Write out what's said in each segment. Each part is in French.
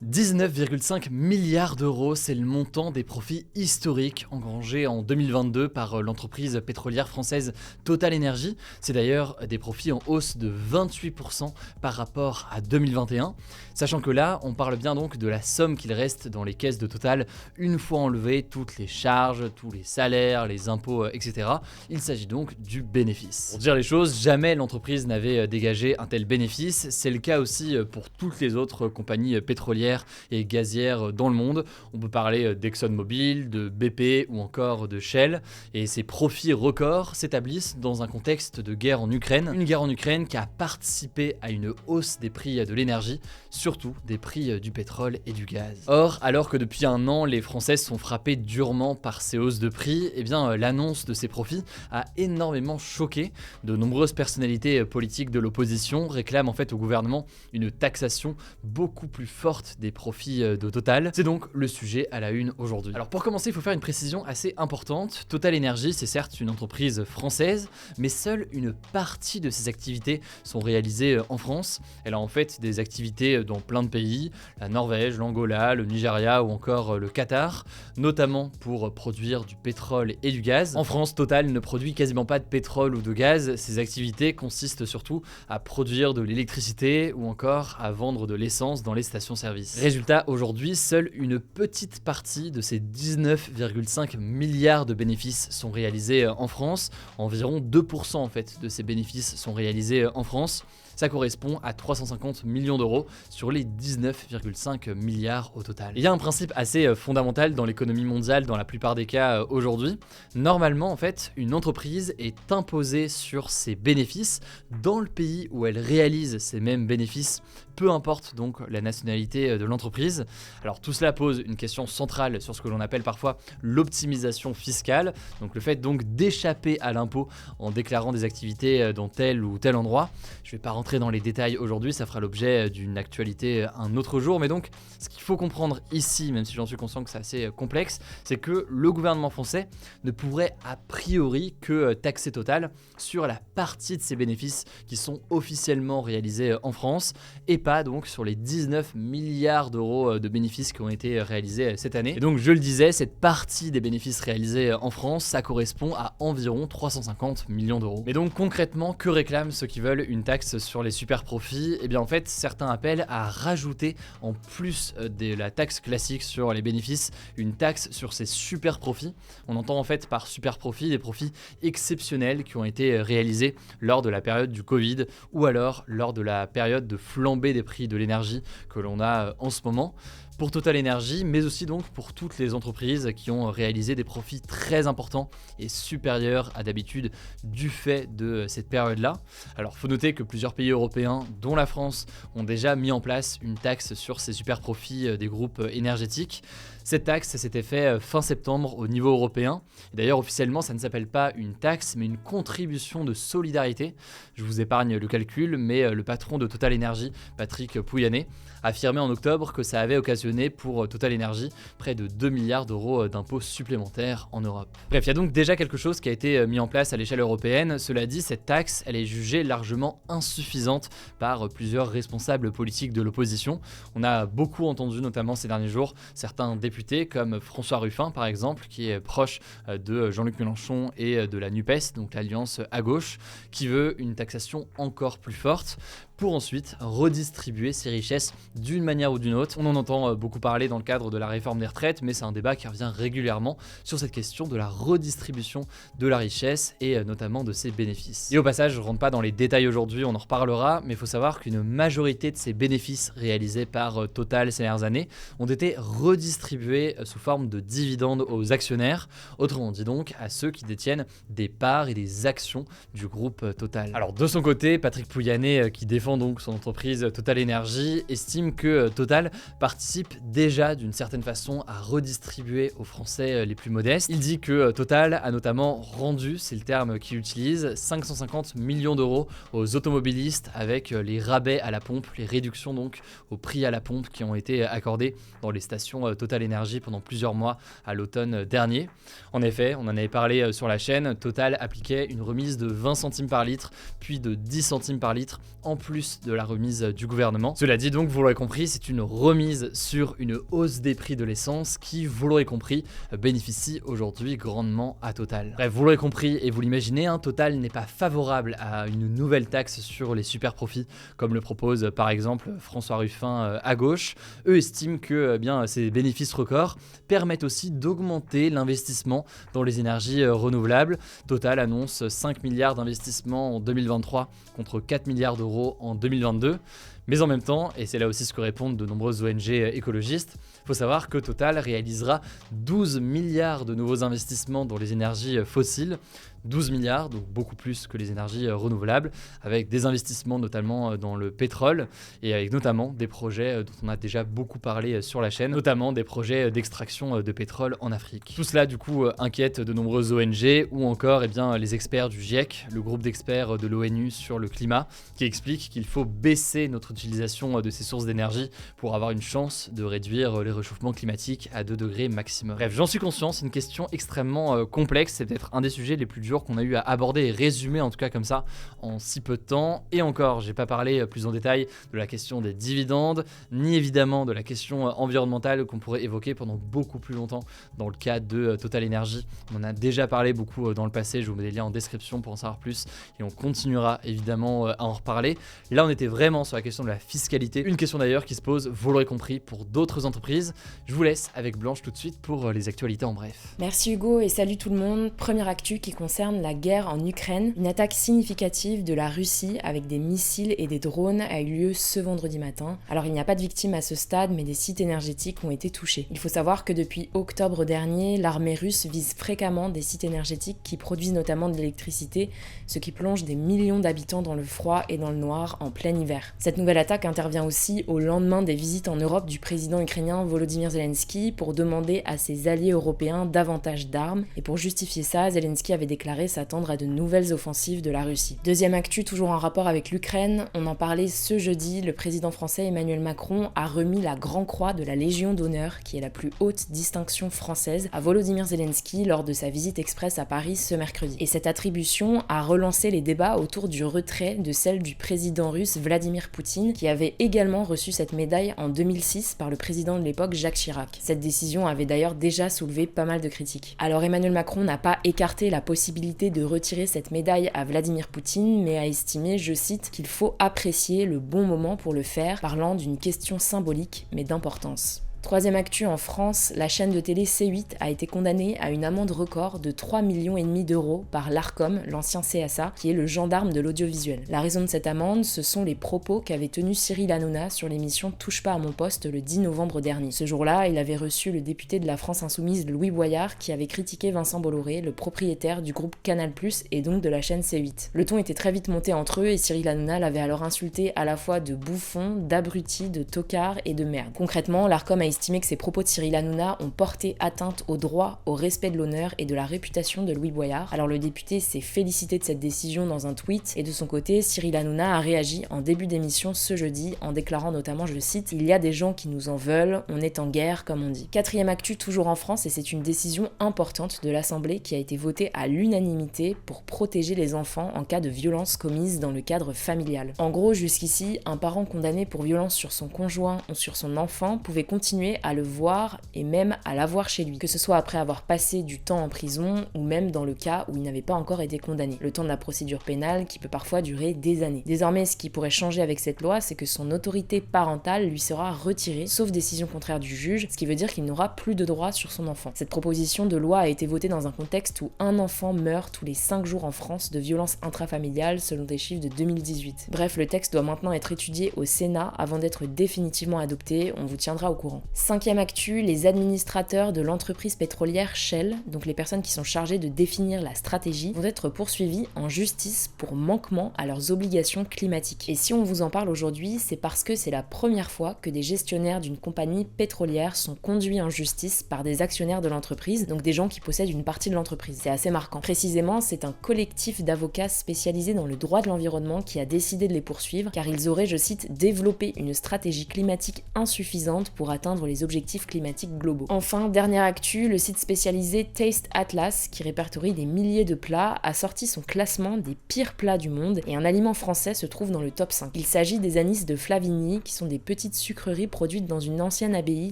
19,5 milliards d'euros, c'est le montant des profits historiques engrangés en 2022 par l'entreprise pétrolière française Total Energy. C'est d'ailleurs des profits en hausse de 28% par rapport à 2021. Sachant que là, on parle bien donc de la somme qu'il reste dans les caisses de Total une fois enlevées toutes les charges, tous les salaires, les impôts, etc. Il s'agit donc du bénéfice. Pour dire les choses, jamais l'entreprise n'avait dégagé un tel bénéfice. C'est le cas aussi pour toutes les autres compagnies pétrolières et gazières dans le monde. On peut parler d'ExxonMobil, de BP ou encore de Shell. Et ces profits records s'établissent dans un contexte de guerre en Ukraine. Une guerre en Ukraine qui a participé à une hausse des prix de l'énergie, surtout des prix du pétrole et du gaz. Or, alors que depuis un an, les Français sont frappés durement par ces hausses de prix, l'annonce de ces profits a énormément choqué. De nombreuses personnalités politiques de l'opposition réclament en fait au gouvernement une taxation beaucoup plus forte des profits de Total. C'est donc le sujet à la une aujourd'hui. Alors pour commencer, il faut faire une précision assez importante. Total Energy, c'est certes une entreprise française, mais seule une partie de ses activités sont réalisées en France. Elle a en fait des activités dans plein de pays, la Norvège, l'Angola, le Nigeria ou encore le Qatar, notamment pour produire du pétrole et du gaz. En France, Total ne produit quasiment pas de pétrole ou de gaz. Ses activités consistent surtout à produire de l'électricité ou encore à vendre de l'essence dans les stations-service. Résultat, aujourd'hui, seule une petite partie de ces 19,5 milliards de bénéfices sont réalisés en France. Environ 2% en fait de ces bénéfices sont réalisés en France. Ça correspond à 350 millions d'euros sur les 19,5 milliards au total. Il y a un principe assez fondamental dans l'économie mondiale dans la plupart des cas aujourd'hui. Normalement, en fait, une entreprise est imposée sur ses bénéfices dans le pays où elle réalise ces mêmes bénéfices, peu importe donc la nationalité de l'entreprise. Alors tout cela pose une question centrale sur ce que l'on appelle parfois l'optimisation fiscale, donc le fait donc d'échapper à l'impôt en déclarant des activités dans tel ou tel endroit. Je ne vais pas rentrer dans les détails aujourd'hui, ça fera l'objet d'une actualité un autre jour, mais donc ce qu'il faut comprendre ici, même si j'en suis conscient que c'est assez complexe, c'est que le gouvernement français ne pourrait a priori que taxer Total sur la partie de ses bénéfices qui sont officiellement réalisés en France et pas donc sur les 19 milliards d'euros de bénéfices qui ont été réalisés cette année. Et donc je le disais, cette partie des bénéfices réalisés en France, ça correspond à environ 350 millions d'euros. Mais donc concrètement, que réclament ceux qui veulent une taxe sur les super profits? Eh bien en fait, certains appellent à rajouter en plus de la taxe classique sur les bénéfices, une taxe sur ces super profits. On entend en fait par super profits des profits exceptionnels qui ont été réalisés lors de la période du Covid ou alors lors de la période de flambée des prix de l'énergie que l'on a en ce moment. Pour Total Energy, mais aussi donc pour toutes les entreprises qui ont réalisé des profits très importants et supérieurs à d'habitude du fait de cette période-là. Alors il faut noter que plusieurs pays européens, dont la France, ont déjà mis en place une taxe sur ces super profits des groupes énergétiques. Cette taxe s'était fait fin septembre au niveau européen. Et d'ailleurs, officiellement, ça ne s'appelle pas une taxe, mais une contribution de solidarité. Je vous épargne le calcul, mais le patron de Total Energy, Patrick Pouyanné, affirmait en octobre que ça avait occasionné pour Total Energy près de 2 milliards d'euros d'impôts supplémentaires en Europe. Bref, il y a donc déjà quelque chose qui a été mis en place à l'échelle européenne. Cela dit, cette taxe, elle est jugée largement insuffisante par plusieurs responsables politiques de l'opposition. On a beaucoup entendu, notamment ces derniers jours, certains députés comme François Ruffin par exemple, qui est proche de Jean-Luc Mélenchon et de la NUPES, donc l'alliance à gauche, qui veut une taxation encore plus forte pour ensuite redistribuer ces richesses d'une manière ou d'une autre. On en entend beaucoup parler dans le cadre de la réforme des retraites, mais c'est un débat qui revient régulièrement sur cette question de la redistribution de la richesse et notamment de ses bénéfices. Et au passage, je ne rentre pas dans les détails aujourd'hui, on en reparlera, mais il faut savoir qu'une majorité de ces bénéfices réalisés par Total ces dernières années ont été redistribués sous forme de dividendes aux actionnaires, autrement dit donc à ceux qui détiennent des parts et des actions du groupe Total. Alors de son côté, Patrick Pouyanné, qui défend donc son entreprise Total Energy, estime que Total participe déjà d'une certaine façon à redistribuer aux Français les plus modestes. Il dit que Total a notamment rendu, c'est le terme qu'il utilise, 550 millions d'euros aux automobilistes avec les rabais à la pompe, les réductions donc au prix à la pompe qui ont été accordées dans les stations Total Energy pendant plusieurs mois à l'automne dernier. En effet, on en avait parlé sur la chaîne, Total appliquait une remise de 20 centimes par litre, puis de 10 centimes par litre, en plus plus de la remise du gouvernement. Cela dit donc, vous l'aurez compris, c'est une remise sur une hausse des prix de l'essence qui, vous l'aurez compris, bénéficie aujourd'hui grandement à Total. Bref, vous l'aurez compris et vous l'imaginez, Total n'est pas favorable à une nouvelle taxe sur les super profits, comme le propose par exemple François Ruffin à gauche. Eux estiment que ces bénéfices records permettent aussi d'augmenter l'investissement dans les énergies renouvelables. Total annonce 5 milliards d'investissements en 2023 contre 4 milliards d'euros en 2022. Mais en même temps, et c'est là aussi ce que répondent de nombreuses ONG écologistes, il faut savoir que Total réalisera 12 milliards de nouveaux investissements dans les énergies fossiles. 12 milliards, donc beaucoup plus que les énergies renouvelables, avec des investissements notamment dans le pétrole et avec notamment des projets dont on a déjà beaucoup parlé sur la chaîne, notamment des projets d'extraction de pétrole en Afrique. Tout cela du coup inquiète de nombreuses ONG ou encore les experts du GIEC, le groupe d'experts de l'ONU sur le climat, qui explique qu'il faut baisser notre utilisation de ces sources d'énergie pour avoir une chance de réduire les réchauffements climatiques à 2 degrés maximum. Bref, j'en suis conscient, c'est une question extrêmement complexe, c'est peut-être un des sujets les plus durs qu'on a eu à aborder et résumer en tout cas comme ça en si peu de temps. Et encore, j'ai pas parlé plus en détail de la question des dividendes, ni évidemment de la question environnementale qu'on pourrait évoquer pendant beaucoup plus longtemps dans le cas de Total Energy. On en a déjà parlé beaucoup dans le passé, je vous mets des liens en description pour en savoir plus et on continuera évidemment à en reparler. Là on était vraiment sur la question de la fiscalité, une question d'ailleurs qui se pose, vous l'aurez compris, pour d'autres entreprises. Je vous laisse avec Blanche tout de suite pour les actualités en bref. Merci Hugo et salut tout le monde. Première actu qui concerne la guerre en Ukraine. Une attaque significative de la Russie avec des missiles et des drones a eu lieu ce vendredi matin. Alors il n'y a pas de victimes à ce stade, mais des sites énergétiques ont été touchés. Il faut savoir que depuis octobre dernier, l'armée russe vise fréquemment des sites énergétiques qui produisent notamment de l'électricité, ce qui plonge des millions d'habitants dans le froid et dans le noir en plein hiver. Cette nouvelle attaque intervient aussi au lendemain des visites en Europe du président ukrainien Volodymyr Zelensky pour demander à ses alliés européens davantage d'armes. Et pour justifier ça, Zelensky avait déclaré s'attendre à de nouvelles offensives de la Russie. Deuxième actu, toujours en rapport avec l'Ukraine, on en parlait ce jeudi, le président français Emmanuel Macron a remis la Grand Croix de la Légion d'honneur, qui est la plus haute distinction française, à Volodymyr Zelensky lors de sa visite express à Paris ce mercredi. Et cette attribution a relancé les débats autour du retrait de celle du président russe Vladimir Poutine, qui avait également reçu cette médaille en 2006 par le président de l'époque Jacques Chirac. Cette décision avait d'ailleurs déjà soulevé pas mal de critiques. Alors Emmanuel Macron n'a pas écarté la possibilité de retirer cette médaille à Vladimir Poutine, mais a estimé, je cite, qu'il faut apprécier le bon moment pour le faire, parlant d'une question symbolique mais d'importance. Troisième actu en France, la chaîne de télé C8 a été condamnée à une amende record de 3,5 millions d'euros par l'Arcom, l'ancien CSA, qui est le gendarme de l'audiovisuel. La raison de cette amende, ce sont les propos qu'avait tenus Cyril Hanouna sur l'émission Touche pas à mon poste le 10 novembre dernier. Ce jour-là, il avait reçu le député de la France Insoumise Louis Boyard qui avait critiqué Vincent Bolloré, le propriétaire du groupe Canal+, et donc de la chaîne C8. Le ton était très vite monté entre eux et Cyril Hanouna l'avait alors insulté à la fois de bouffon, d'abruti, de tocard et de merde. Concrètement, l'Arcom a estimé que ces propos de Cyril Hanouna ont porté atteinte au droit, au respect de l'honneur et de la réputation de Louis Boyard. Alors le député s'est félicité de cette décision dans un tweet et de son côté, Cyril Hanouna a réagi en début d'émission ce jeudi en déclarant notamment, je cite, « Il y a des gens qui nous en veulent, on est en guerre comme on dit ». Quatrième actu toujours en France et c'est une décision importante de l'Assemblée qui a été votée à l'unanimité pour protéger les enfants en cas de violence commise dans le cadre familial. En gros, jusqu'ici, un parent condamné pour violence sur son conjoint ou sur son enfant pouvait continuer à le voir et même à l'avoir chez lui, que ce soit après avoir passé du temps en prison ou même dans le cas où il n'avait pas encore été condamné. Le temps de la procédure pénale qui peut parfois durer des années. Désormais, ce qui pourrait changer avec cette loi, c'est que son autorité parentale lui sera retirée, sauf décision contraire du juge, ce qui veut dire qu'il n'aura plus de droit sur son enfant. Cette proposition de loi a été votée dans un contexte où un enfant meurt tous les 5 jours en France de violences intrafamiliales selon des chiffres de 2018. Bref, le texte doit maintenant être étudié au Sénat avant d'être définitivement adopté, on vous tiendra au courant. Cinquième actu, les administrateurs de l'entreprise pétrolière Shell, donc les personnes qui sont chargées de définir la stratégie, vont être poursuivis en justice pour manquement à leurs obligations climatiques. Et si on vous en parle aujourd'hui, c'est parce que c'est la première fois que des gestionnaires d'une compagnie pétrolière sont conduits en justice par des actionnaires de l'entreprise, donc des gens qui possèdent une partie de l'entreprise. C'est assez marquant. Précisément, c'est un collectif d'avocats spécialisés dans le droit de l'environnement qui a décidé de les poursuivre, car ils auraient, je cite, développé une stratégie climatique insuffisante pour atteindre atteindre les objectifs climatiques globaux. Enfin, dernière actu, le site spécialisé Taste Atlas, qui répertorie des milliers de plats, a sorti son classement des pires plats du monde et un aliment français se trouve dans le top 5. Il s'agit des anis de Flavigny, qui sont des petites sucreries produites dans une ancienne abbaye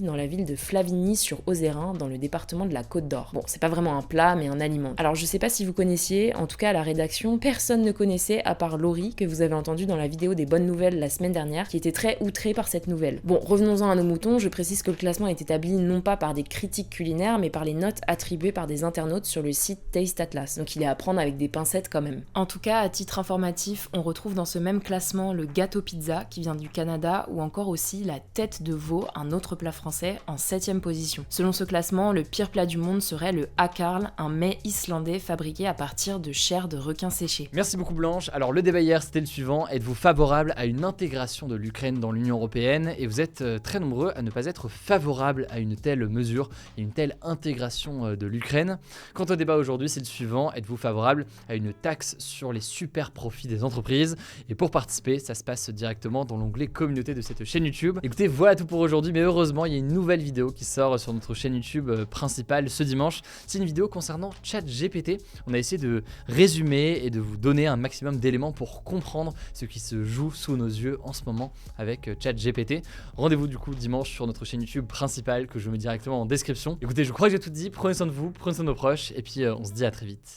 dans la ville de Flavigny-sur-Ozérin, dans le département de la Côte d'Or. Bon, c'est pas vraiment un plat, mais un aliment. Alors je sais pas si vous connaissiez, en tout cas à la rédaction, personne ne connaissait à part Laurie, que vous avez entendu dans la vidéo des bonnes nouvelles la semaine dernière, qui était très outrée par cette nouvelle. Bon, revenons-en à nos moutons, je précise que le classement est établi non pas par des critiques culinaires, mais par les notes attribuées par des internautes sur le site Taste Atlas, donc il est à prendre avec des pincettes quand même. En tout cas, à titre informatif, on retrouve dans ce même classement le gâteau pizza, qui vient du Canada, ou encore aussi la tête de veau, un autre plat français, en 7ème position. Selon ce classement, le pire plat du monde serait le hakarl, un mets islandais fabriqué à partir de chair de requin séché. Merci beaucoup Blanche. Alors le débat hier c'était le suivant, êtes-vous favorable à une intégration de l'Ukraine dans l'Union Européenne? Et vous êtes très nombreux à ne pas être favorable à une telle mesure et une telle intégration de l'Ukraine. Quant au débat aujourd'hui c'est le suivant, êtes-vous favorable à une taxe sur les super profits des entreprises? Et pour participer ça se passe directement dans l'onglet communauté de cette chaîne YouTube. Écoutez, voilà tout pour aujourd'hui, mais heureusement il y a une nouvelle vidéo qui sort sur notre chaîne YouTube principale ce dimanche. C'est une vidéo concernant ChatGPT. On a essayé de résumer et de vous donner un maximum d'éléments pour comprendre ce qui se joue sous nos yeux en ce moment avec ChatGPT. Rendez-vous du coup dimanche sur notre chaîne YouTube principale que je mets directement en description. Écoutez, je crois que j'ai tout dit, prenez soin de vous, prenez soin de nos proches et puis on se dit à très vite.